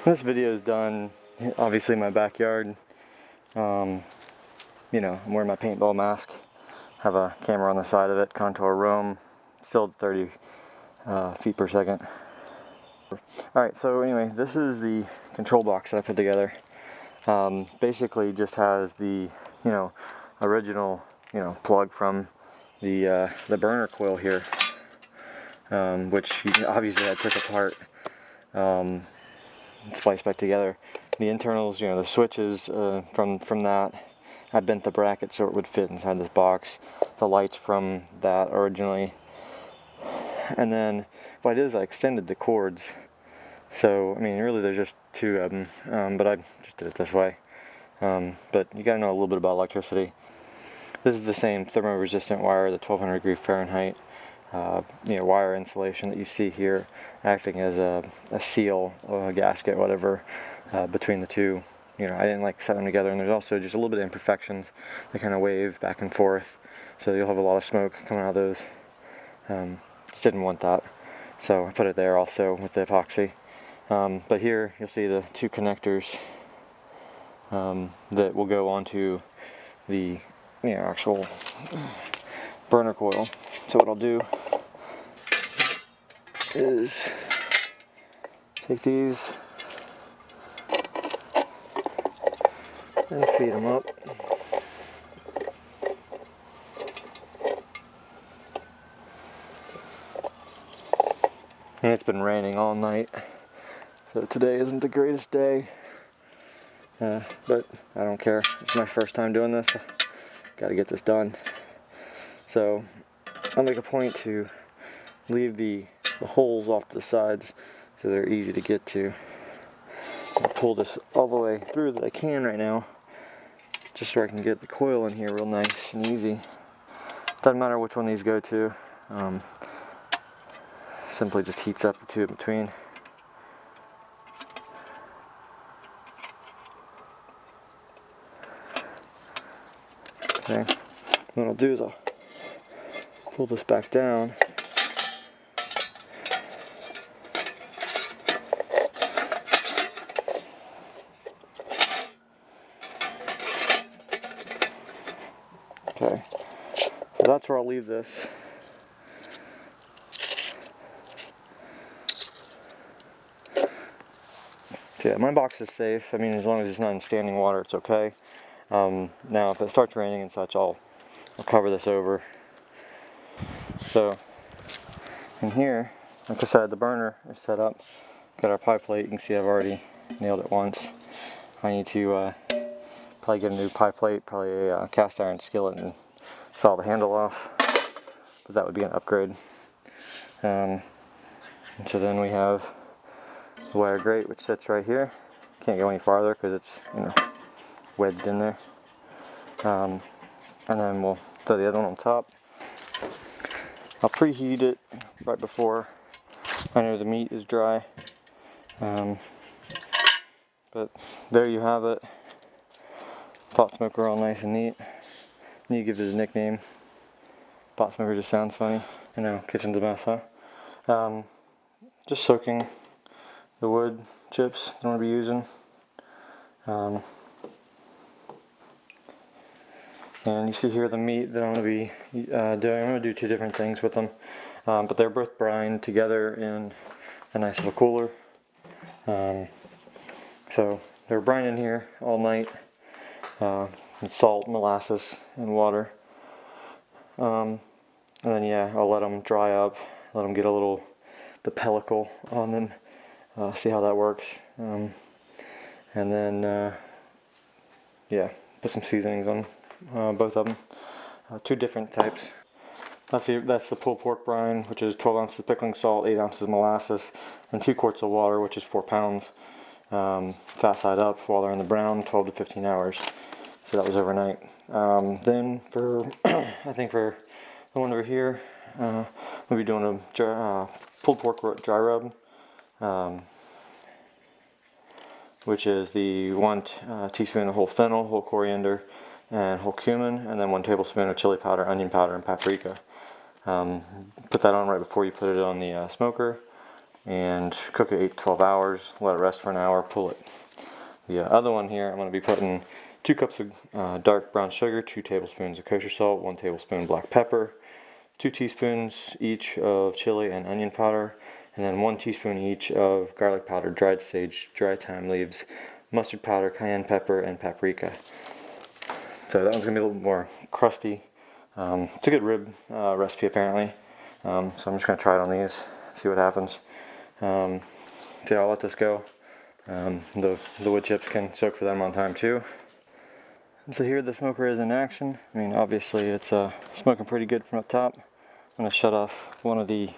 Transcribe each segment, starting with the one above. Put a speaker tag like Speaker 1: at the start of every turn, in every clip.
Speaker 1: This video is done obviously in my backyard. You know, I'm wearing my paintball mask, have a camera on the side of it, contour roam, still at 30 feet per second. Alright, so anyway, this is the control box that I put together. Basically just has the, original, plug from the burner coil here, which obviously I took apart, spliced back together. The internals, the switches from that, I bent the bracket so it would fit inside this box. The lights from that originally. And then what I did is I extended the cords. So, I mean, really there's just two of them, but I just did it this way. But you gotta know a little bit about electricity. This is the same thermo-resistant wire, the 1200 degree Fahrenheit wire insulation that you see here, acting as a seal or a gasket, whatever, between the two. I didn't set them together, and there's also just a little bit of imperfections. They kind of wave back and forth, so you'll have a lot of smoke coming out of those. Just didn't want that, so I put it there also with the epoxy. But here you'll see the two connectors that will go onto the actual burner coil. So what I'll do is take these and feed them up. And it's been raining all night, so today isn't the greatest day, but I don't care. It's my first time doing this. Got to get this done. So I'll make a point to leave the holes off to the sides so they're easy to get to. I'll pull this all the way through that I can right now, just so I can get the coil in here real nice and easy. Doesn't matter which one these go to. Simply just heats up the two in between. Okay, what I'll do is I'll pull this back down. Okay, so that's where I'll leave this. So yeah, my box is safe. I mean, as long as it's not in standing water, it's okay. Now, if it starts raining and such, I'll cover this over. So, in here, like I said, the burner is set up. Got our pie plate. You can see I've already nailed it once. I need to probably get a new pie plate, probably a cast iron skillet, and saw the handle off, because that would be an upgrade. And so then we have the wire grate, which sits right here. Can't go any farther because it's wedged in there. And then we'll throw the other one on top. I'll preheat it right before I know the meat is dry. But there you have it. Pot smoker, all nice and neat. Need to give it a nickname. Pot smoker just sounds funny. I know, kitchen's a mess, huh? Just soaking the wood chips that I'm going to be using. And you see here the meat that I'm going to be doing. I'm going to do two different things with them, but they're both brined together in a nice little cooler. So they're brined in here all night with salt, molasses, and water. And then I'll let them dry up, let them get a little the pellicle on them, see how that works, and then put some seasonings on both of them. Two different types. That's the pulled pork brine, which is 12 ounces of pickling salt, 8 ounces of molasses, and 2 quarts of water, which is 4 pounds. Fat side up while they're in the brown, 12 to 15 hours. So that was overnight. Then for I think for the one over here, we'll be doing a pulled pork dry rub, which is the 1 teaspoon of whole fennel, whole coriander, and whole cumin, and then 1 tablespoon of chili powder, onion powder, and paprika. Put that on right before you put it on the smoker. and cook it 8 to 12 hours, let it rest for an hour, pull it. The other one here, I'm going to be putting 2 cups of dark brown sugar, 2 tablespoons of kosher salt, 1 tablespoon black pepper, 2 teaspoons each of chili and onion powder, and then 1 teaspoon each of garlic powder, dried sage, dry thyme leaves, mustard powder, cayenne pepper, and paprika. So that one's going to be a little more crusty. It's a good rib recipe apparently, so I'm just going to try it on these, see what happens. So I'll let this go. The wood chips can soak for that amount of time too. And so here the smoker is in action. I mean, obviously it's smoking pretty good from up top. I'm going to shut off one of the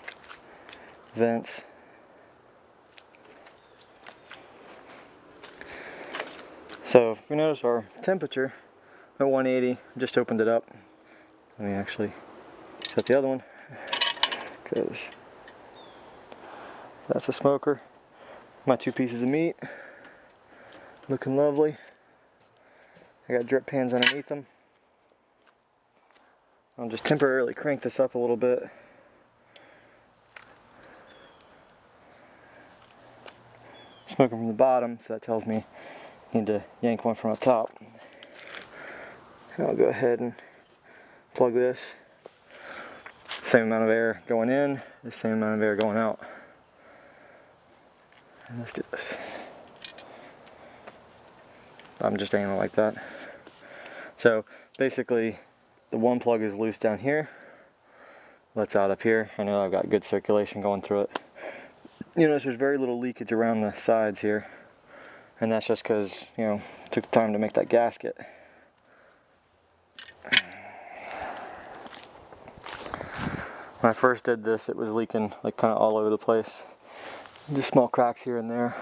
Speaker 1: vents. So if we notice our temperature at 180, just opened it up. Let me actually shut the other one, because that's a smoker. My 2 pieces of meat, looking lovely. I got drip pans underneath them. I'll just temporarily crank this up a little bit. Smoking from the bottom, so that tells me I need to yank one from the top. And I'll go ahead and plug this. Same amount of air going in, the same amount of air going out. And let's do this. I'm just aiming like that. So basically the one plug is loose down here. Let's out up here. I know I've got good circulation going through it. You notice there's very little leakage around the sides here. And that's just because, you know, it took the time to make that gasket. When I first did this, it was leaking like kind of all over the place. Just small cracks here and there.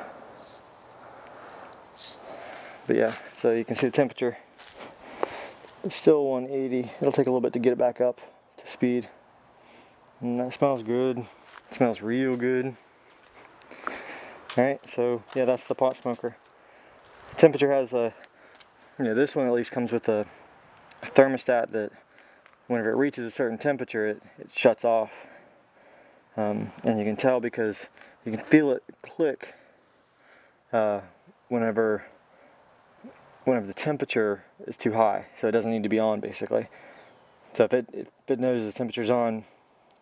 Speaker 1: But yeah, so you can see the temperature. It's still 180. It'll take a little bit to get it back up to speed. And that smells good. It smells real good. Alright, so yeah, that's the pot smoker. The temperature has a, you know, this one at least comes with a thermostat that whenever it reaches a certain temperature, it shuts off. And you can tell because you can feel it click whenever the temperature is too high, so it doesn't need to be on basically. So if it knows the temperature's on,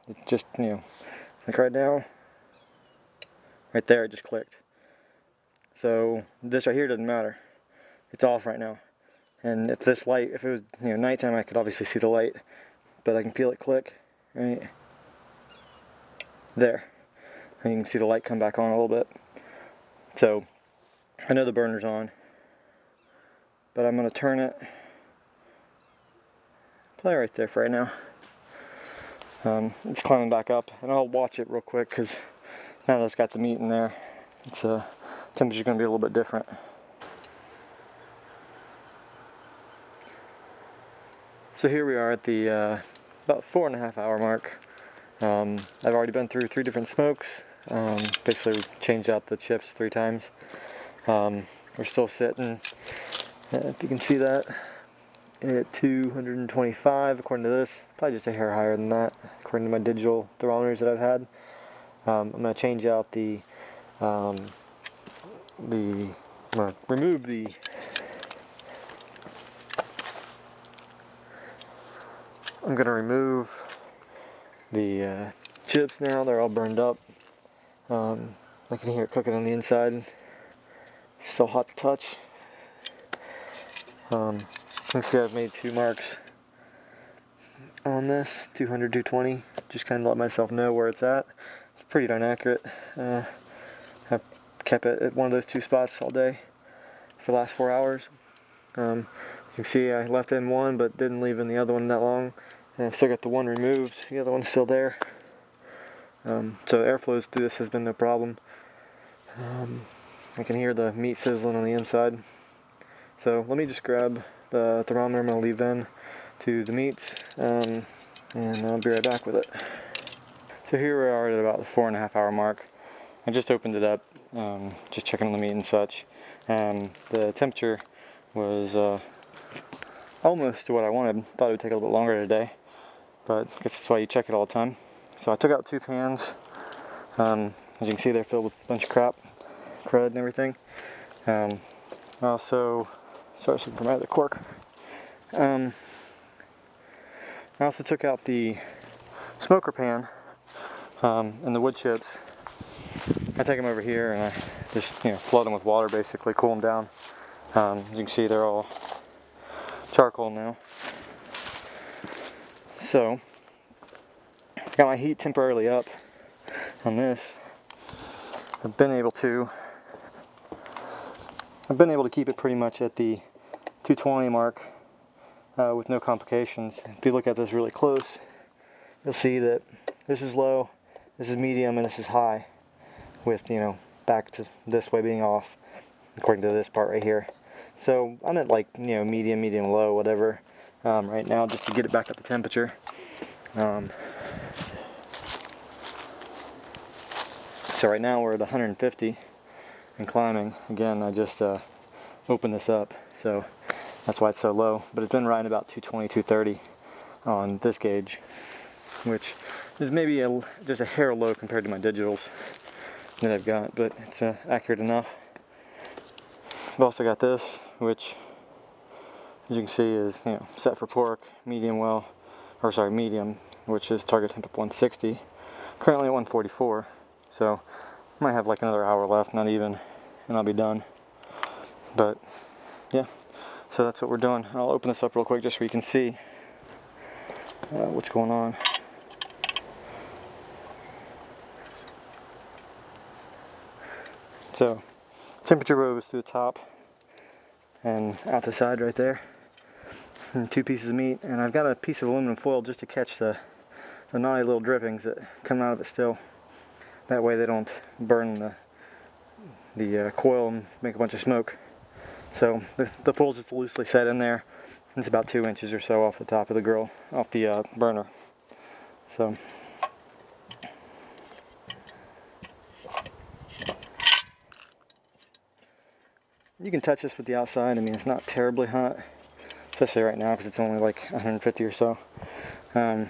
Speaker 1: it just, you know, like right now, right there, it just clicked. So this right here doesn't matter. It's off right now. And if this light, if it was, you know, nighttime, I could obviously see the light, but I can feel it click right there. And you can see the light come back on a little bit. So I know the burner's on, but I'm going to turn it, play right there for right now. It's climbing back up, and I'll watch it real quick because now that it's got the meat in there, it's temperature's going to be a little bit different. So here we are at the about 4.5 hour mark. I've already been through 3 different smokes. Basically changed out the chips 3 times. We're still sitting, if you can see that, at 225 according to this. Probably just a hair higher than that according to my digital thermometers that I've had. I'm going to change out I'm going to remove the chips now. They're all burned up. I can hear it cooking on the inside. It's still hot to touch. You can see I've made 2 marks on this, 200, 220. Just kind of let myself know where it's at. It's pretty darn accurate. I've kept it at one of those 2 spots all day for the last 4 hours. You can see I left in one but didn't leave in the other one that long. And I've still got the one removed, the other one's still there. So airflow through this has been no problem. I can hear the meat sizzling on the inside. So let me just grab the thermometer I'm going to leave in to the meats, and I'll be right back with it. So here we are at about the 4.5 hour mark. I just opened it up, just checking on the meat and such. The temperature was almost to what I wanted. Thought it would take a little bit longer today, but I guess that's why you check it all the time. So I took out 2 pans. as you can see, they're filled with a bunch of crap, crud and everything. I also, sorry for my other cork. I also took out the smoker pan and the wood chips. I take them over here and I just flood them with water, basically cool them down. As you can see, they're all charcoal now. So got my heat temporarily up on this. I've been able to keep it pretty much at the 220 mark with no complications. If you look at this really close, you'll see that this is low, this is medium, and this is high, with back to this way being off according to this part right here. So I'm at like medium, low, whatever right now, just to get it back up to temperature. So right now we're at 150 and climbing. Again, I just opened this up, so that's why it's so low. But it's been riding about 220, 230 on this gauge, which is maybe just a hair low compared to my digitals that I've got, but it's accurate enough. I've also got this, which, as you can see, is set for pork, medium, medium, which is target temp of 160. Currently at 144, so I might have like another hour left, not even, and I'll be done. But yeah, so that's what we're doing. I'll open this up real quick just so you can see what's going on. So temperature rose to the top and out the side right there, and 2 pieces of meat, and I've got a piece of aluminum foil just to catch the naughty little drippings that come out of it still. That way they don't burn the coil and make a bunch of smoke. So the foil's just loosely set in there. It's about 2 inches or so off the top of the grill, off the burner. So you can touch this with the outside. I mean, it's not terribly hot, especially right now because it's only like 150 or so. It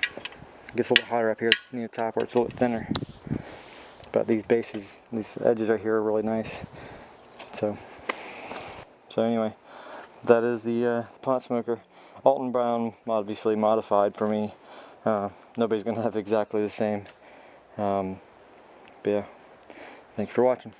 Speaker 1: gets a little hotter up here near the top where it's a little thinner. But these bases, these edges right here are really nice. So anyway, that is the pot smoker. Alton Brown, obviously modified for me. Nobody's gonna have exactly the same. But yeah, thank you for watching.